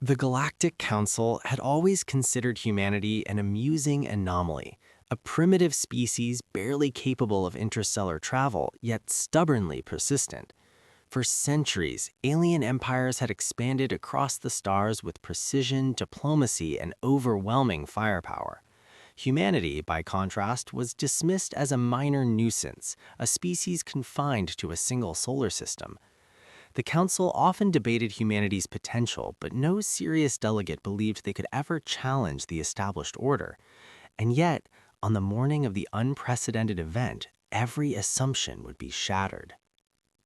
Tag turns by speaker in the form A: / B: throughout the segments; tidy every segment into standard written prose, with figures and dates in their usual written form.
A: The Galactic Council had always considered humanity an amusing anomaly, a primitive species barely capable of interstellar travel, yet stubbornly persistent. For centuries, alien empires had expanded across the stars with precision, diplomacy, and overwhelming firepower. Humanity, by contrast, was dismissed as a minor nuisance, a species confined to a single solar system. The Council often debated humanity's potential, but no serious delegate believed they could ever challenge the established order. And yet, on the morning of the unprecedented event, every assumption would be shattered.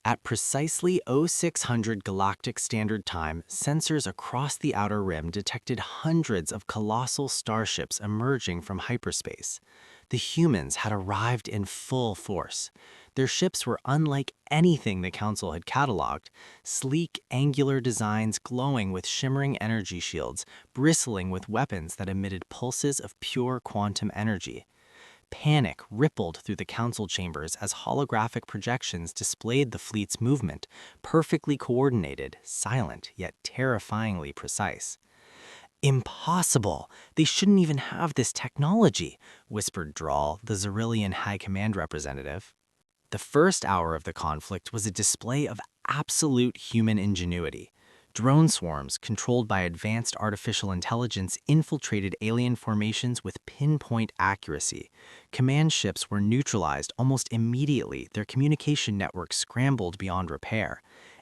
A: At precisely 0600 Galactic Standard Time, sensors across the Outer Rim detected hundreds of colossal starships emerging from hyperspace. The humans had arrived in full force. Their ships were unlike anything the Council had cataloged, sleek, angular designs glowing with shimmering energy shields, bristling with weapons that emitted pulses of pure quantum energy. Panic rippled through the council chambers as holographic projections displayed the fleet's movement, perfectly coordinated, silent, yet terrifyingly precise. Impossible! They shouldn't even have this technology, whispered Drawl, the Zerillian High Command representative. The first hour of the conflict was a display of absolute human ingenuity. Drone swarms, controlled by advanced artificial intelligence, infiltrated alien formations with pinpoint accuracy. Command ships were neutralized almost immediately, their communication networks scrambled beyond repair.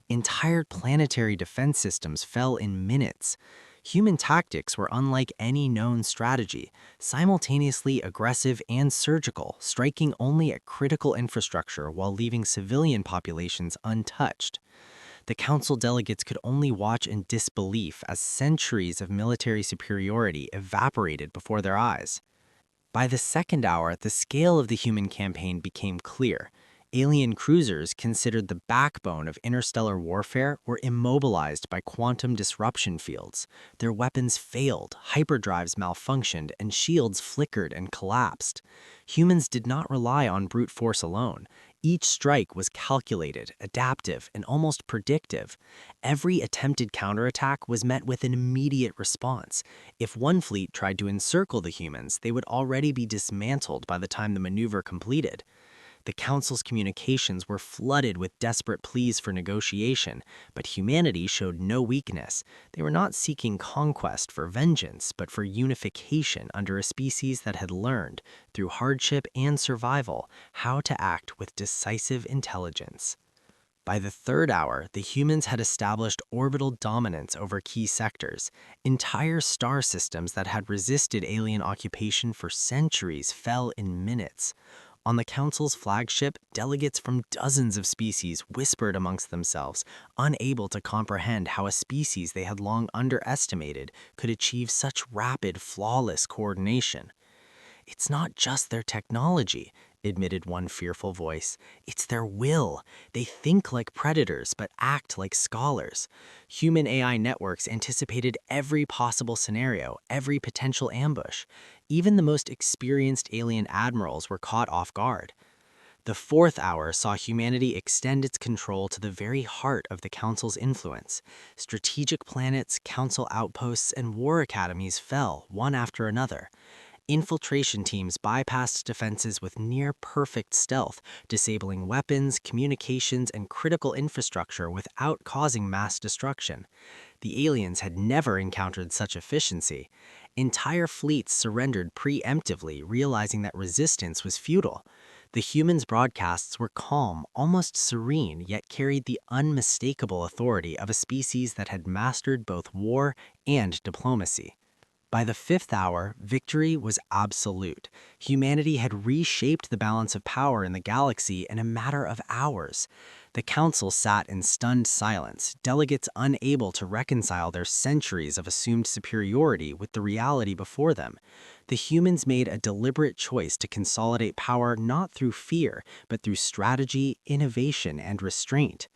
A: Entire planetary defense systems fell in minutes. Human tactics were unlike any known strategy, simultaneously aggressive and surgical, striking only at critical infrastructure while leaving civilian populations untouched. The council delegates could only watch in disbelief as centuries of military superiority evaporated before their eyes. By the second hour, the scale of the human campaign became clear. Alien cruisers, considered the backbone of interstellar warfare, were immobilized by quantum disruption fields. Their weapons failed, hyperdrives malfunctioned, and shields flickered and collapsed. Humans did not rely on brute force alone. Each strike was calculated, adaptive, and almost predictive. Every attempted counterattack was met with an immediate response. If one fleet tried to encircle the humans, they would already be dismantled by the time the maneuver completed. The Council's communications were flooded with desperate pleas for negotiation, but humanity showed no weakness. They were not seeking conquest for vengeance, but for unification under a species that had learned, through hardship and survival, how to act with decisive intelligence. By the third hour, the humans had established orbital dominance over key sectors. Entire star systems that had resisted alien occupation for centuries fell in minutes. On the Council's flagship, delegates from dozens of species whispered amongst themselves, unable to comprehend how a species they had long underestimated could achieve such rapid, flawless coordination. "It's not just their technology," admitted one fearful voice. "It's their will. They think like predators, but act like scholars." Human AI networks anticipated every possible scenario, every potential ambush. Even the most experienced alien admirals were caught off guard. The fourth hour saw humanity extend its control to the very heart of the Council's influence. Strategic planets, Council outposts, and war academies fell, one after another. Infiltration teams bypassed defenses with near-perfect stealth, disabling weapons, communications, and critical infrastructure without causing mass destruction. The aliens had never encountered such efficiency. Entire fleets surrendered preemptively, realizing that resistance was futile. The humans' broadcasts were calm, almost serene, yet carried the unmistakable authority of a species that had mastered both war and diplomacy. By the fifth hour, victory was absolute. Humanity had reshaped the balance of power in the galaxy in a matter of hours. The Council sat in stunned silence, delegates unable to reconcile their centuries of assumed superiority with the reality before them. The humans made a deliberate choice to consolidate power not through fear, but through strategy, innovation, and restraint.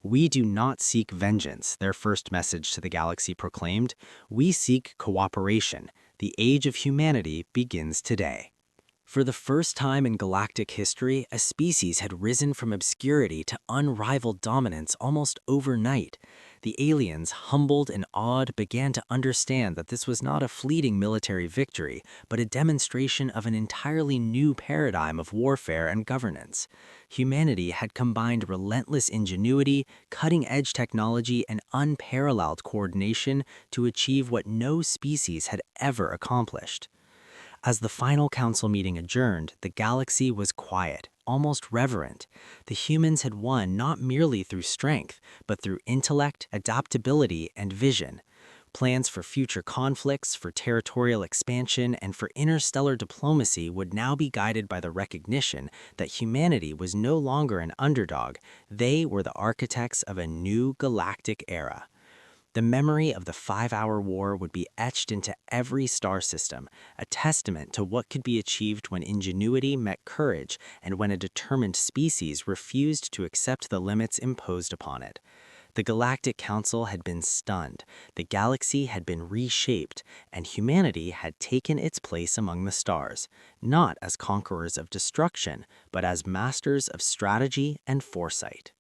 A: "We do not seek vengeance," their first message to the galaxy proclaimed. "We seek cooperation. The age of humanity begins today." For the first time in galactic history, a species had risen from obscurity to unrivaled dominance almost overnight. The aliens, humbled and awed, began to understand that this was not a fleeting military victory, but a demonstration of an entirely new paradigm of warfare and governance. Humanity had combined relentless ingenuity, cutting-edge technology, and unparalleled coordination to achieve what no species had ever accomplished. As the final council meeting adjourned, the galaxy was quiet, almost reverent. The humans had won not merely through strength, but through intellect, adaptability, and vision. Plans for future conflicts, for territorial expansion, and for interstellar diplomacy would now be guided by the recognition that humanity was no longer an underdog. They were the architects of a new galactic era. The memory of the 5-hour war would be etched into every star system, a testament to what could be achieved when ingenuity met courage and when a determined species refused to accept the limits imposed upon it. The Galactic Council had been stunned, the galaxy had been reshaped, and humanity had taken its place among the stars, not as conquerors of destruction, but as masters of strategy and foresight.